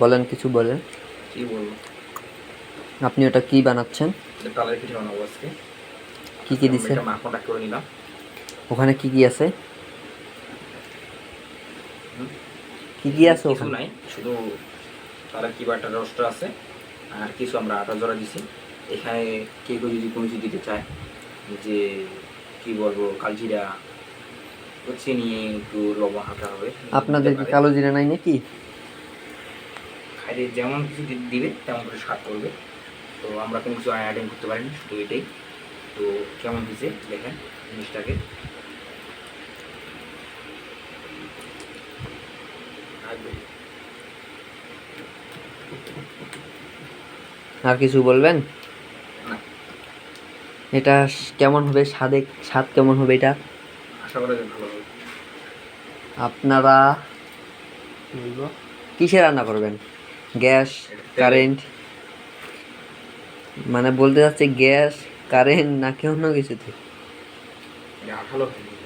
বলেন, কিছু বলেন। কি বলবো, আপনি ওটা কি বানাচ্ছেন? তালের পিঠে বানাবো আজকে। কি কি আমরা দিছেন এটা মাখনটা করে নিলাম। ওখানে? কি কি আছে? কি কি এখানে আছে কিছু ওখানে? নাই, শুধু তালের কি বাটার রসটা আছে, আর কিছু আমরা আটা জড়া দিছি। এখানে কেউ কেউ যদি কোনো কিছু দিতে চায়, যে কি বলবো, কালজিরা, চিনি, একটু লবণ হালকা হবে, দিতে আপনাদের কি পারে। কালো জিরা নাই নাকি? খাইলে যেমন কিছু দিবে তেমন করে স্বাদ করবে। তো আমরা কোনো কিছু আইটেম করতে পারিনি, শুধু এটাই। তো কেমন হয়েছে দেখেন জিনিসটাকে। আর কিছু বলবেন? না, এটা কেমন হবে? স্বাদ কেমন হবে এটা? আশা করা যায় ভালো হবে। আপনারা কিসে রান্না করবেন? গ্যাস, তেলে। কারেন্ট? মানে বলতে চাচ্ছি গ্যাস, কারেন্ট নাকি অন্য কিছুতে? এটা আঠালো হবে।